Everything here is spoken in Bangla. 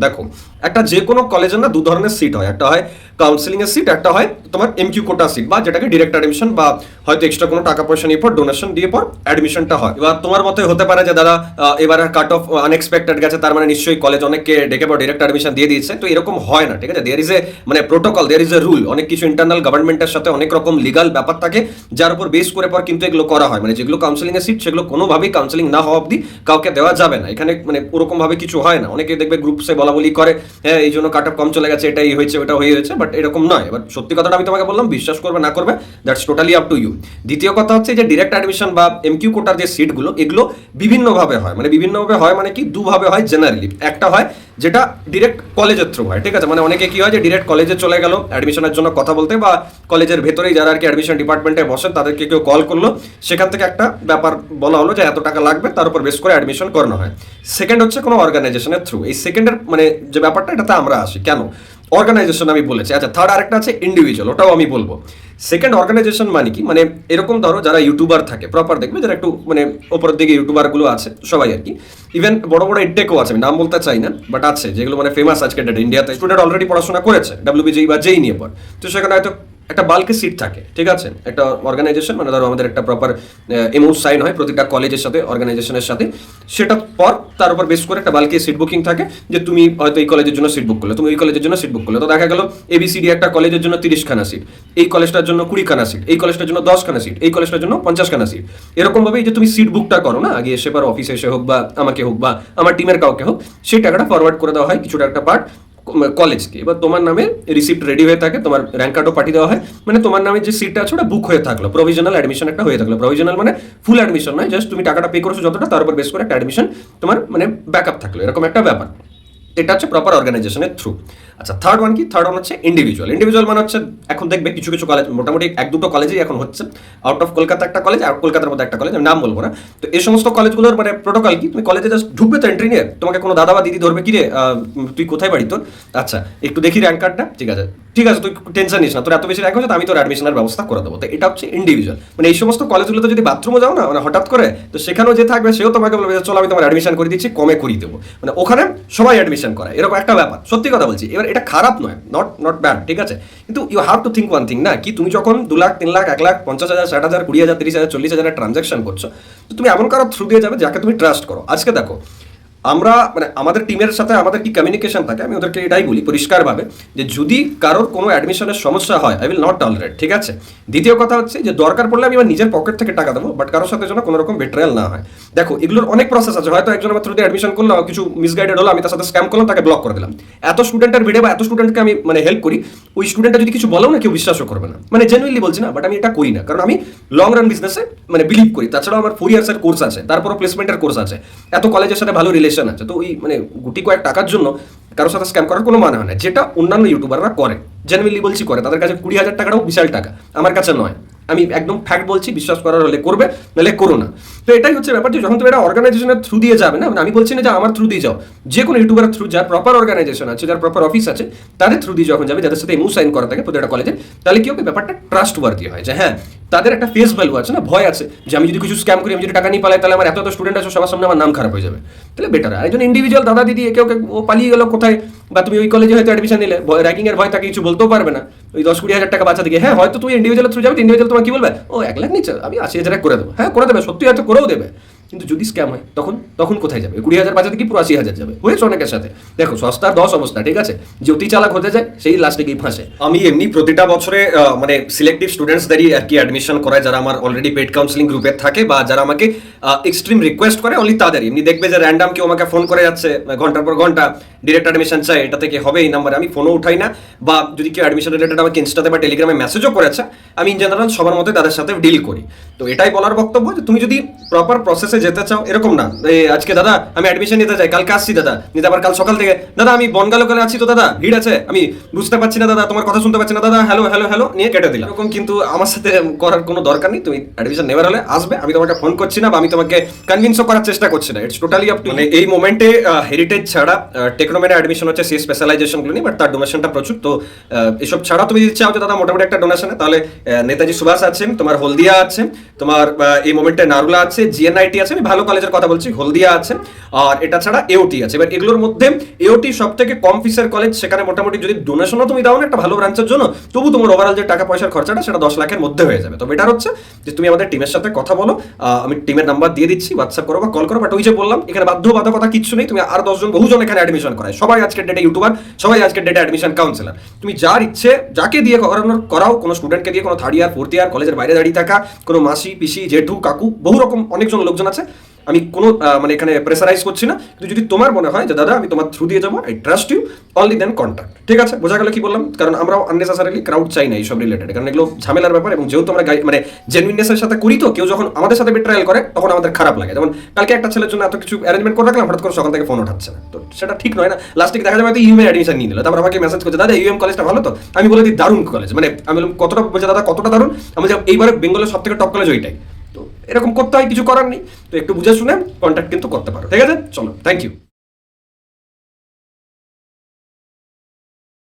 দেখো, একটা যে কোনো কলেজের না দু ধরনের সিট হয়, একটা হয় কাউন্সিলিং এর সিট, একটা হয় তোমার এমকিউ কোটা সিট বা যেটাকে ডিরেক্ট অ্যাডমিশন বা হয়তো এক্সট্রা কোনো টাকা পয়সা নিয়ে পর ডোনেশন দিয়ে পর অ্যাডমিশনটা হয়। এবার তোমার মতে হতে পারে যে দাদা এবার কাট অফ আনএক্সপেক্টেড গেছে, তার মানে নিশ্চয়ই কলেজ অনেককে ডেকে পর ডিরেক্ট অ্যাডমিশন দিয়ে দিয়েছে। তো এরকম হয় না, ঠিক আছে? দেয়ার ইজ এ মানে protocol, there is a rule, অনেক কিছু ইন্টারনাল গভর্নমেন্টের সাথে অনেক রকম লিগাল ব্যাপার থাকে যার উপর বেস করে পর কিন্তু এগুলো করা হয়। মানে যেগুলো কাউন্সিলিং এর সিট সেগুলো কোনোভাবেই কাউন্সিলিং না হওয়া অবধি কাউকে দেওয়া যাবে না। এখানে মানে ওরকম ভাবে কিছু হয় না। অনেকে দেখবে গ্রুপসে বলা বলি করে, হ্যাঁ এই জন্য কাট অফ কম চলে গেছে, এটাই হয়েছে ওটা হয়েছে, বাট এরকম নয়। এবার সত্যি কথাটা আমি তোমাকে বললাম, বিশ্বাস করবে না করবে that's totally up to you. দ্বিতীয় কথা হচ্ছে যে ডিরেক্ট অ্যাডমিশন বা এমকিউ কোটার যে সিটগুলো এগুলো বিভিন্নভাবে হয়। মানে বিভিন্নভাবে হয় মানে কি, দুভাবে হয় জেনারেলি। একটা হয় যেটা ডিরেক্ট কলেজের থ্রু হয়, ঠিক আছে? মানে অনেকে কি হয় যে ডিরেক্ট কলেজে চলে গেল অ্যাডমিশনের জন্য কথা বলতে, বা কলেজের ভেতরেই যারা আর কি অ্যাডমিশন ডিপার্টমেন্টে বসেন তাদেরকে কেউ কল করলো, সেখান থেকে একটা ব্যাপার বলা হলো যে এত টাকা লাগবে, তার উপর বেস করে অ্যাডমিশন করানো হয়। সেকেন্ড হচ্ছে কোনো অর্গানাইজেশনের থ্রু। এই সেকেন্ডের মানে যে ব্যাপারটা, এটাতে আমরা আসি কেন, অর্গানাইজেশন আমি বলেছি। আচ্ছা, থার্ড আরেকটা আছে ইন্ডিভিজুয়াল, ওটাও আমি বলবো। সেকেন্ড অর্গানাইজেশন মানে কি, মানে এরকম ধরো যারা ইউটিউবার থাকে প্রপার, দেখবে যারা একটু মানে ওপরের দিকে ইউটিউবারগুলো আছে সবাই আর কি, ইভেন বড় বড় এডটেকও আছে, আমি নাম বলতে চাই না, বাট আছে যেগুলো মানে ফেমাস আজকে ডেটে ইন্ডিয়াতে। স্টুডেন্ট অলরেডি পড়াশোনা করেছে ডাব্লিউবিজেই বা যেই নিয়ে পর, তো সেখানে হয়তো একটা বাল্কে সিট থাকে, ঠিক আছে? একটা অর্গানাইজেশন মানে ধরো আমাদের একটা প্রপার এমও সাইন হয় প্রতিটা কলেজের সাথে, অর্গানাইজেশনের সাথে। সেটা পর তার উপর বেস করে একটা বাল্কে সিট বুকিং থাকে, যে তুমি হয়তো এই কলেজের জন্য সিট বুক করলে, তুমি ওই কলেজের জন্য সিট বুক করলে, তো দেখা গেল এবিসিডি একটা কলেজের জন্য 30খানা সিট, এই কলেজটার জন্য 20খানা সিট, এই কলেজটার জন্য 10খানা সিট, এই কলেজটার জন্য 50খানা সিট। এরকম ভাবে যে তুমি সিট বুকটা করো না, আগে এসে পারো অফিসে এসে হোক বা আমাকে হোক বা আমার টিমের কাউকে হোক, সেই টাকাটা ফরওয়ার্ড করে দেওয়া হয় কিছুটা একটা পার্ট কলেজকে। এবার তোমার নামে রিসিপ্ট রেডি হয়ে থাকে, তোমার র্যাঙ্ক কার্ডও পাঠিয়ে দেওয়া হয়, মানে তোমার নামে যে সিটটা আছে ওটা বুক হয়ে থাকলো, প্রভিশনাল অ্যাডমিশন একটা হয়ে থাকলো। প্রভিশনাল মানে ফুল অ্যাডমিশন নয়, জাস্ট তুমি টাকাটা পে করেছো যতটা, তার উপর বেস করে একটা অ্যাডমিশন তোমার মানে ব্যাকআপ থাকলো, এরকম একটা ব্যাপার। এটা হচ্ছে প্রপার অর্গানাইজেশনের থ্রু। আচ্ছা, থার্ড ওয়ান কি? থার্ড ওয়ান হচ্ছে ইন্ডিভিজুয়াল। ইন্ডিভিজুয়াল মানে হচ্ছে এখন দেখবে কিছু কিছু কলেজ, মোটামুটি এক দুটো কলেজেই এখন হচ্ছে, আউট অফ কলকাতা একটা কলেজ আর কলকাতার মধ্যে একটা কলেজ, আমি নাম বলবো না। তো এই সমস্ত কলেজগুলোর মানে প্রোটোকল কি, তুমি কলেজে জাস্ট ঢুকবে তো এন্ট্রি নিয়ে, তোমাকে কোনো দাদা বা দিদি ধরবে, কি রে তুই কোথায় বাড়ি তোর, আচ্ছা একটু দেখি র্যাঙ্ক কার্ডটা, ঠিক আছে ঠিক আছে তুই টেনশন নিস না, তোর এত বেশি র্যাঙ্ক হচ্ছে, আমি তোর অ্যাডমিশনের ব্যবস্থা করে দেবো। তো এটা হচ্ছে ইন্ডিভিজুয়াল। মানে এই সমস্ত কলেজগুলোতে যদি বাথরুমে যাও না মানে হঠাৎ করে, তো সেখানেও যে থাকবে সেও তোমাকে বলবে চলো আমি তোমার অ্যাডমিশন করে দিচ্ছি, কমে করিয়ে দেবো। মানে ওখানে সবাই অ্যাডমিশন করে, এরকম একটা ব্যাপার। সত্যি কথা বলছি, এবার এটা খারাপ নয়, নট ব্যাড, ঠিক আছে? কিন্তু you have to think one thing না, কি তুমি যখন 2 লাখ 3 লাখ 1 লাখ 50,000 60,000 20,000 30,000 40,000 ট্রানজাকশন করছো, তো তুমি এমন কারো থ্রু দিয়ে যাবে যাকে তুমি ট্রাস্ট করো। আজকে দেখো আমরা মানে আমাদের টিমের সাথে আমাদের কি কমিউনিকেশন থাকে, আমি ওদেরকে এটাই বলি পরিষ্কারভাবে যে যদি কারোর কোনো অ্যাডমিশনের সমস্যা হয় আই উইল নট টলারেট, ঠিক আছে? দ্বিতীয় কথা হচ্ছে যে দরকার পড়লে আমি আমার নিজের পকেট থেকে টাকা দেবো, বাট কারোর সাথে যেন কোনো রকম বেট্রায়াল না হয়। দেখো এগুলোর অনেক প্রসেস আছে, হয়তো একজন আমার থ্রুতে অ্যাডমিশন করলো, কিছু মিসগাইডেড হলো, আমি তার সাথে স্ক্যাম করলাম, তাকে ব্লক করে দিলাম। এত স্টুডেন্টের ভিড়ে বা এত স্টুডেন্টকে আমি মানে হেল্প করি, ওই স্টুডেন্টটা যদি কিছু বলেও না কেউ বিশ্বাসও করবে না, মানে জেনুইনলি বলছি না, বাট আমি এটা করি না, কারণ আমি লং রান বিজনেসে মানে বিলিভ করি। তাছাড়াও আমার 4 ইয়ার্সের কোর্স আছে, তারপরও প্লেসমেন্টের কোর্স আছে, এত কলেজের সাথে ভালো রিলেশন আছে। তো ওই মানে গুটি কয়েক টাকার জন্য কারোর সাথে স্ক্যাম করার কোনো মানে হয় না, যেটা অন্যান্য ইউটিউবাররা করে, জেনুইনলি বলছি করে। তাদের কাছে 20,000 টাকাটাও বিশাল টাকা, আমার কাছে নয়। আমি একদম ফ্যাক্ট বলছি, বিশ্বাস করার হলে করবে, নাহলে করো না। তো এটাই হচ্ছে ব্যাপার, যে যখন তুমি এটা অর্গানাইজেশনের থ্রু দিয়ে যাবে না, মানে আমি বলছি না যে আমার থ্রু দিয়ে যাও, যে কোনো ইউটিউবারের থ্রু, যার প্রপার অর্গানাইজেশন আছে, যার প্রপার অফিস আছে, তাদের থ্রু দিয়ে যখন যাবে, যাদের সাথে এমও সাইন করা থাকে প্রতিটা কলেজে, তাহলে কি হবে, ব্যাপারটা ট্রাস্ট ওয়ার্দি হয়, যে হ্যাঁ তাদের একটা ফেস ভ্যালু আছে না, ভয় আছে যে আমি যদি কিছু স্ক্যাম করি, আমি যদি টাকা নিয়ে পালাই, তাহলে আমার এত স্টুডেন্ট আছে সবার সামনে আমার নাম খারাপ হয়ে যাবে, তাহলে বেটার। আর একজন ইন্ডিভিজুয়াল দাদা দিদি একে ওকে ও পালিয়ে গেল কোথায়, বা তুমি ওই কলেজে হয়তো অ্যাডমিশন নিলে, র্যাঙ্কিং এর ভয় তাকে কিছু বলতেও পারবে না, ওই 10-20 হাজার টাকা বাচ্চা দিকে, হ্যাঁ হয়তো তুমি ইন্ডিভিজুয়াল থ্রু যাবে, ইন্ডিভিজুয়াল তোমার কি বলবে, ও 1 লাখ নিচ্ছে, আমি 80,000 করে দেবো, হ্যাঁ করে দেবে, সত্যি হয়তো করেও দেবে। কিন্তু যদি স্ক্যাম হয় তখন তখন কোথায় যাবে? 20,000 বাঁচাতে কি পুরো 80,000 যাবে? হয়েছে অনেকের সাথে। দেখো সস্তার 10 অবস্থা, ঠিক আছে? যে অতি চালাক হতে যায় সেই লাস্টে গিয়ে ফাঁসে। আমি এমনি প্রতিটা বছরে মানে সিলেক্টিভ স্টুডেন্টসদেরই আর কি অ্যাডমিশন করায়, যারা আমার অলরেডি পেড কাউন্সিলিং গ্রুপে থাকে বা যারা আমাকে এক্সট্রিম রিকোয়েস্ট করে, অনলি তাদের। এমনি দেখবে যে র্যান্ডাম কেউ আমাকে ফোন করে যাচ্ছে ঘন্টার পর ঘন্টা, ডিরেক্ট অ্যাডমিশন চাই, এটা থেকে হবে এই নাম্বারে, আমি ফোনও উঠাই না। বা যদি কেউ অ্যাডমিশন রিলেটেড আমাকে ইনস্টাতে বা টেলিগ্রামে মেসেজও করেছে, আমি ইন জেনারেল সবার মতো তাদের সাথে ডিল করি। তো এটাই বলার বক্তব্য যে তুমি যদি প্রপার প্রসেসে যেতে চাও, এরকম না আজকে দাদা আমি অ্যাডমিশন নিতে চাই, কালকে আসছি দাদা নিতে, আবার কাল সকাল থেকে দাদা আমি বনগাঁ আছি, তো দাদা ভিড় আছে, আমি বুঝতে পারছি না দাদা, তোমার কথা শুনতে পাচ্ছি না দাদা, হ্যালো হ্যালো হ্যালো নিয়ে কেটে দিলাম। এরকম কিন্তু আমার সাথে করার কোনো দরকার নেই। তুমি অ্যাডমিশন নেবার হলে আসবে, আমি তোমাকে ফোন করছি না বা আমি তোমাকে কনভিন্সও করার চেষ্টা করছি না, ইটস টোটালি আপ টু। মানে এই মোমেন্টে হেরিটেজ ছাড়া টেকনোমেনে অ্যাডমিশন হচ্ছে সেই স্পেশালাইজেশনগুলো নিয়ে, বাট তার ডোনেশনটা প্রচুর। তো এসব ছাড়া তুমি যদি চাও যে দাদা মোটামুটি একটা ডোনেশনে, তাহলে নেতাজি সুভাষ আছে, তোমার হলদিয়া আছে, তোমার এই মোমেন্টে নারুলা আছে, জিএনআইটি আছে, আছে, আমি ভালো কলেজের কথা বলছি, হলদিয়া আছে, আর এটা ছাড়া এওটি আছে। এবার এগুলোর মধ্যে এওটি সব থেকে কম ফিসের কলেজ, সেখানে মোটামুটি যদি ডোনেশনও তুমি দাও না একটা ভালো ব্রাঞ্চের জন্য, তবু তোমার ওভারঅল যে টাকা পয়সার খরচাটা সেটা 10 লাখের মধ্যে হয়ে যাবে। তো বেটার হচ্ছে যে তুমি আমাদের টিমের সাথে কথা বলো, আমি টিমের নাম্বার দিয়ে দিচ্ছি, হোয়াটসঅ্যাপ করো বা কল করো। বাট ওই যে বললাম, এখানে বাধ্যবাধকতা কিচ্ছু নেই, তুমি আর 10 জন বহুজন এখানে অ্যাডমিশন করায়, সবাই আজকের ডেটে ইউটিউবার, সবাই আজকের ডেটে অ্যাডমিশন কাউন্সিলর। তুমি যার ইচ্ছে যাকে দিয়ে করানোর করাও, কোনো স্টুডেন্টকে দিয়ে, কোনো থার্ড ইয়ার ফোর্থ ইয়ার কলেজের বাইরে দাঁড়িয়ে থাকা, কোনো মাসি পিসি জেঠু কাকু, বহু রকম অনেকজন লোকজন আছে, আমি কোনো মানে এখানে প্রেসারাইজ করছি না। কিন্তু যদি তোমার মনে হয় যে দাদা আমি তোমার থ্রু দিয়ে যাবো, I trust you, only then contact. ঠিক আছে, বোঝা গেল কি বললাম? কারণ আমরাও আননেসেসারিলি ক্রাউড চাই না এইসব রিলেটেড, কারণ এগুলো ঝামেলার ব্যাপার। এবং যেহেতু আমরা মানে জেনুইননেসের সাথে করি, তো কেউ যখন আমাদের সাথে বিট্রায়াল করে তখন আমাদের খারাপ লাগে। যেমন কালকে একটা ছেলের জন্য এত কিছু অ্যারেঞ্জমেন্ট করে রাখলাম, হঠাৎ করে সকাল থেকে ফোন উঠাচ্ছে না, তো সেটা ঠিক নয় না। লাস্টে দেখা যাবে হয়তো ইউএম অ্যাডমিশন নিয়ে নিল, তারপর আমাকে মেসেজ করছে দাদা ইউএম কলেজটা ভালো তো, আমি বলে দিই দারুণ কলেজ। মানে আমি বললাম কতটা, বলছে দাদা কতটা দারুণ, আমি বলছি এইবারে বেঙ্গলের সব থেকে টপ কলেজ ওইটাই। তো এরকম করতে হয়, কিছু করার নেই। তো একটু বুঝে শুনে কন্ট্যাক্ট কিন্তু করতে পারো। ঠিক আছে, চলো, থ্যাংক ইউ।